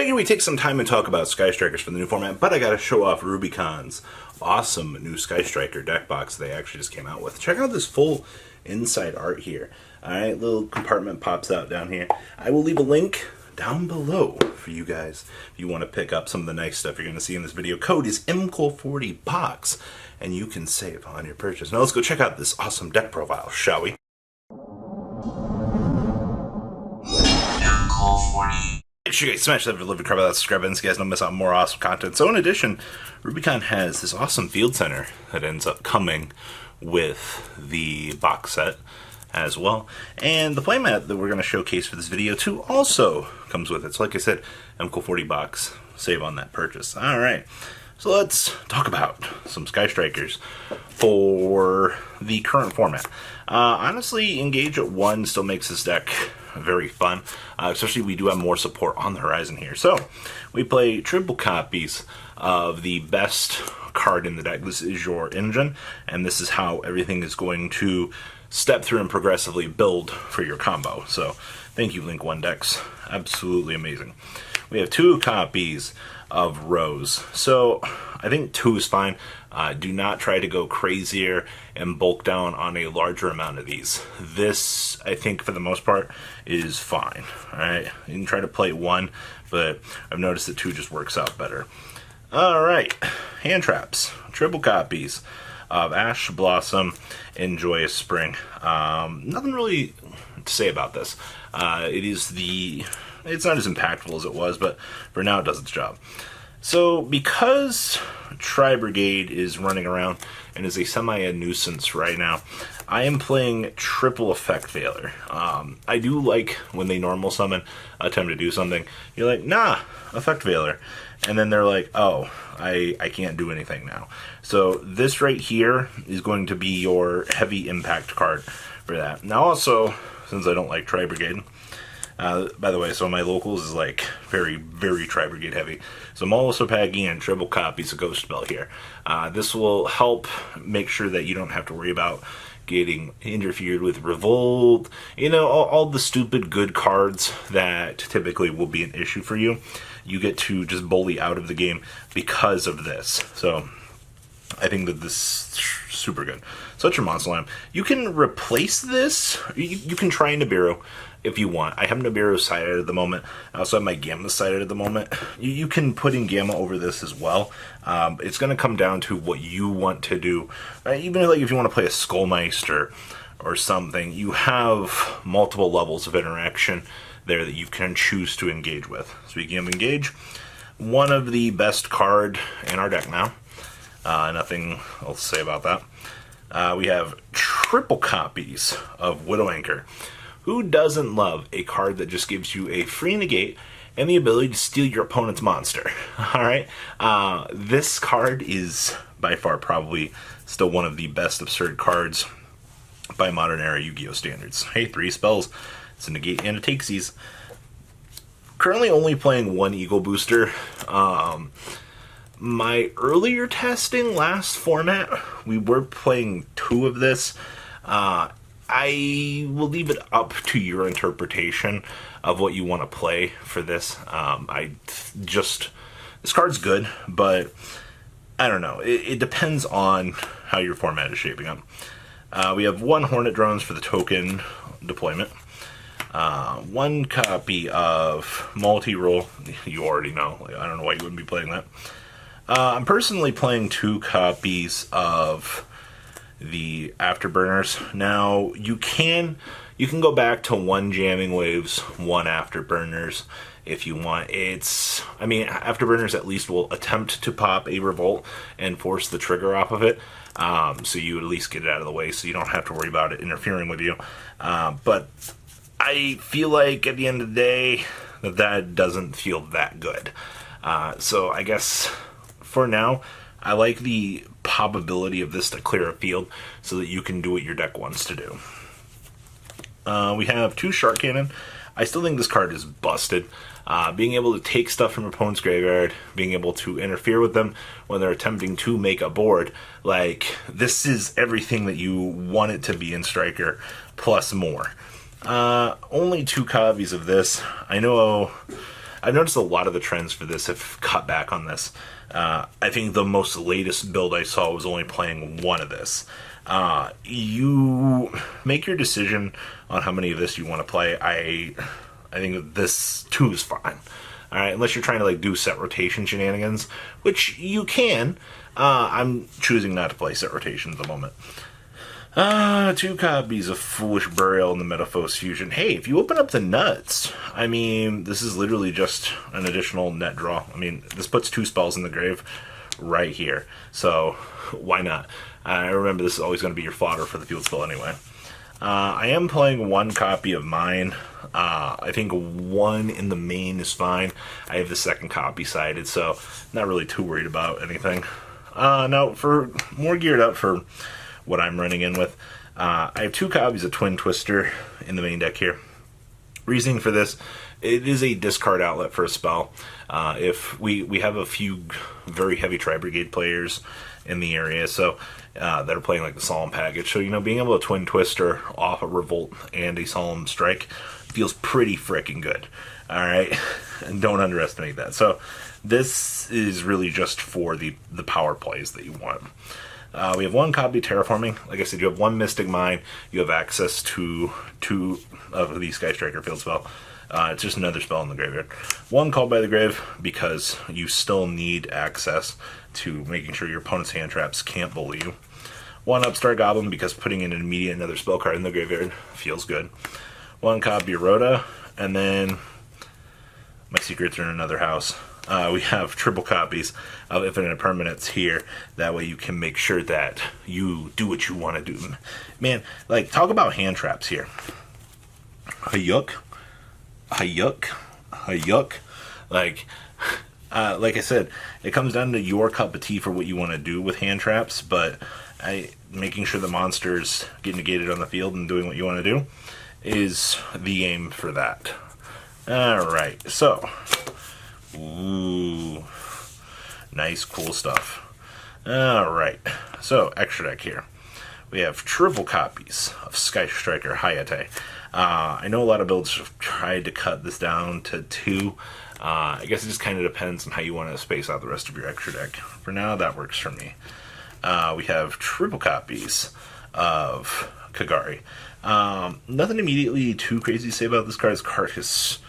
Figure we take some time and talk about Sky Strikers for the new format, but I gotta show off Rubicon's awesome new Sky Striker deck box they actually just came out with. Check out this full inside art here. Alright, little compartment pops out down here. I will leave a link down below for you guys if you want to pick up some of the nice stuff you're going to see in this video. Code is MCOL40BOX, and you can save on your purchase. Now let's go check out this awesome deck profile, shall we? MCOL40. Make sure you guys smash that living crap out, subscribe, and so you guys don't miss out on more awesome content. So in addition, Rubicon has this awesome field center that ends up coming with the box set as well. And the playmat that we're going to showcase for this video too also comes with it. So like I said, MCOL40BOX, save on that purchase. Alright, so let's talk about some Sky Strikers for the current format. Honestly, Engage at 1 still makes this deck very fun, especially we do have more support on the horizon here. So we play triple copies of the best card in the deck. This is your engine, and this is how everything is going to step through and progressively build for your combo. So thank you, Link 1 decks, absolutely amazing. We have 2 copies of Rose, so I think 2 is fine. Do not try to go crazier and bulk down on a larger amount of these. This, I think, for the most part, is fine. Alright, you can try to play 1, but I've noticed that 2 just works out better. Alright, hand traps, triple copies of Ash Blossom and Joyous Spring. Nothing really to say about this. It's not as impactful as it was, but for now it does its job. So because Tri-Brigade is running around and is a nuisance right now, I am playing triple effect failure. I do like when they normal summon attempt to do something. You're like, nah, effect failure. And then they're like, oh, I can't do anything now. So this right here is going to be your heavy impact card for that. Now also, since I don't like Tri-Brigade, by the way, so my locals is like very, very Tri-Brigade heavy. So I'm also packing in triple copies of Ghost Spell here. This will help make sure that you don't have to worry about getting interfered with Revolt, you know, all the stupid good cards that typically will be an issue for you. You get to just bully out of the game because of this. So I think that this is super good. Such a monster lamp. You can replace this. You can try Nibiru if you want. I have Nibiru sighted at the moment. I also have my Gamma sighted at the moment. You can put in Gamma over this as well. It's going to come down to what you want to do. Even like if you want to play a Skullmeister or something, you have multiple levels of interaction there that you can choose to engage with. Speaking of engage, one of the best card in our deck now. Nothing else to say about that. We have triple copies of Widow Anchor. Who doesn't love a card that just gives you a free negate and the ability to steal your opponent's monster? Alright, this card is by far probably still one of the best absurd cards by modern era Yu-Gi-Oh! Standards. Hey, 3 spells. It's a negate and a takesies. Currently only playing 1 Eagle Booster. My earlier testing last format, we were playing 2 of this. I will leave it up to your interpretation of what you want to play for this. This card's good, but I don't know. It depends on how your format is shaping up. We have 1 Hornet Drones for the token deployment. 1 copy of Multi-Roll. You already know. I don't know why you wouldn't be playing that. I'm personally playing 2 copies of the Afterburners. Now, you can go back to 1 Jamming Waves, 1 Afterburners if you want. Afterburners at least will attempt to pop a Revolt and force the trigger off of it. So you at least get it out of the way so you don't have to worry about it interfering with you. But I feel like at the end of the day that doesn't feel that good. So I guess for now, I like the probability of this to clear a field so that you can do what your deck wants to do. We have 2 Shark Cannon. I still think this card is busted. Being able to take stuff from your opponent's graveyard, being able to interfere with them when they're attempting to make a board, like, this is everything that you want it to be in Striker, plus more. Only 2 copies of this. I know I've noticed a lot of the trends for this have cut back on this. I think the most latest build I saw was only playing one of this. You make your decision on how many of this you want to play. I think that this 2 is fine. Alright, unless you're trying to like do set rotation shenanigans, which you can. I'm choosing not to play set rotation at the moment. 2 copies of Foolish Burial in the Metaphos Fusion. Hey, if you open up the nuts, I mean, this is literally just an additional net draw. I mean, this puts 2 spells in the grave right here. So, why not? I remember this is always going to be your fodder for the field spell anyway. I am playing 1 copy of mine. I think 1 in the main is fine. I have the 2nd copy sided, so not really too worried about anything. Now, for more geared up for what I'm running in with, I have 2 copies of Twin Twister in the main deck here. Reasoning for this, it is a discard outlet for a spell. If we have a few very heavy Tri-Brigade players in the area, so that are playing like the Solemn package. So, being able to Twin Twister off a Revolt and a Solemn Strike feels pretty freaking good. Alright? And don't underestimate that. So, this is really just for the power plays that you want. We have 1 copy of Terraforming. Like I said, you have 1 Mystic Mine. You have access to 2 of the Sky Striker field spell. It's just another spell in the graveyard. 1 Called by the Grave, because you still need access to making sure your opponent's hand traps can't bully you. 1 Upstart Goblin, because putting in an immediate another spell card in the graveyard feels good. 1 copy of Rhoda, and then my secrets are in another house. We have triple copies of Infinite Permanence here. That way you can make sure that you do what you want to do. Man, like, talk about hand traps here. Hayuk. Like I said, it comes down to your cup of tea for what you want to do with hand traps, but making sure the monsters get negated on the field and doing what you want to do is the aim for that. Alright, so... Ooh, nice, cool stuff. Alright, so extra deck here. We have triple copies of Sky Striker Hayate. I know a lot of builds have tried to cut this down to 2. I guess it just kind of depends on how you want to space out the rest of your extra deck. For now, that works for me. We have triple copies of Kagari. Nothing immediately too crazy to say about this card. This card is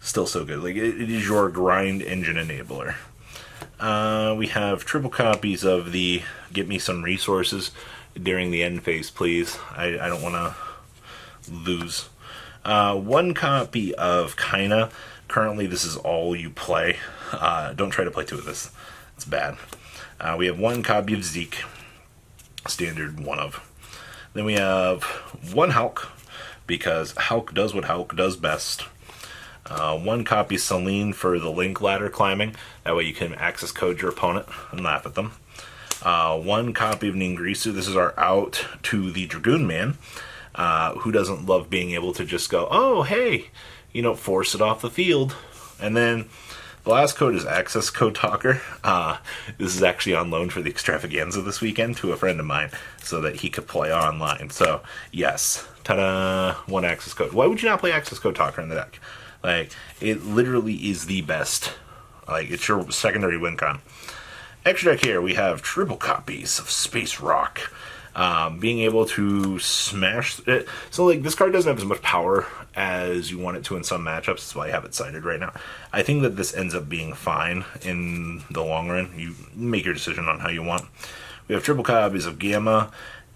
still so good. Like, it is your grind engine enabler. We have triple copies of the Get Me Some Resources during the end phase, please. I don't want to lose. 1 copy of Kaina. Currently, this is all you play. Don't try to play 2 of this. It's bad. We have 1 copy of Zeke. Standard 1 of. Then we have 1 Hulk, because Hulk does what Hulk does best. 1 copy Selene for the link ladder climbing. That way you can access code your opponent and laugh at them. 1 copy of Ningrisu. This is our out to the Dragoon Man. Who doesn't love being able to just go, oh, hey, force it off the field. And then the last code is Access Code Talker. This is actually on loan for the Extravaganza this weekend to a friend of mine so that he could play online. So, yes, ta-da, 1 access code. Why would you not play Access Code Talker in the deck? Like, it literally is the best. Like, it's your secondary win con. Extra deck here, we have triple copies of Space Rock. Being able to smash it. So, like, this card doesn't have as much power as you want it to in some matchups. That's why I have it cited right now. I think that this ends up being fine in the long run. You make your decision on how you want. We have triple copies of Gamma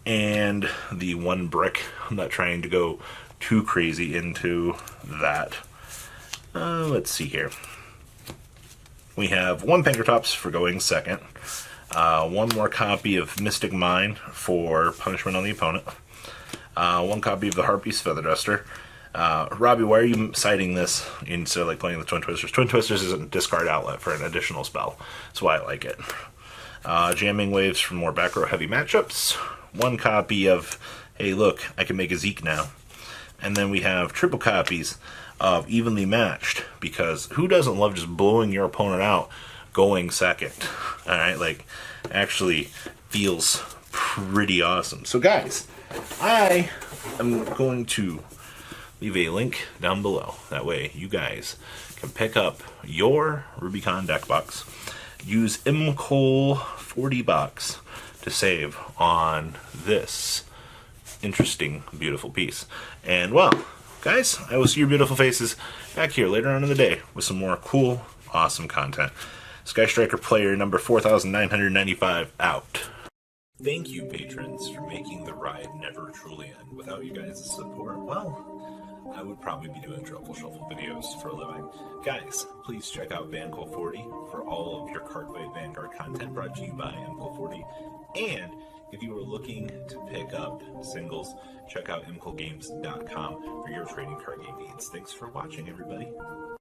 and the 1 brick. I'm not trying to go too crazy into that. Let's see here. We have 1 Pankratops for going second. 1 more copy of Mystic Mine for punishment on the opponent. 1 copy of the Harpies Feather Duster. Robbie, why are you citing this instead of like playing the Twin Twisters? Twin Twisters is a discard outlet for an additional spell. That's why I like it. Jamming Waves for more back row heavy matchups. 1 copy of, hey look, I can make a Zeke now. And then we have triple copies of Evenly Matched, because who doesn't love just blowing your opponent out going second? Alright, like, actually feels pretty awesome. So guys, I am going to leave a link down below. That way you guys can pick up your Rubicon deck box. Use IMCOL 40 box to save on this interesting, beautiful piece. And well, guys, I will see your beautiful faces back here later on in the day with some more cool, awesome content. Sky Striker player number 4995 out. Thank you, patrons, for making the ride never truly end. Without you guys' support, well, I would probably be doing Truffle Shuffle videos for a living. Guys, please check out Vanquill 40 for all of your Cardfight Vanguard content brought to you by Imcol 40. And if you are looking to pick up singles, check out imcolgames.com for your trading card game needs. Thanks for watching, everybody.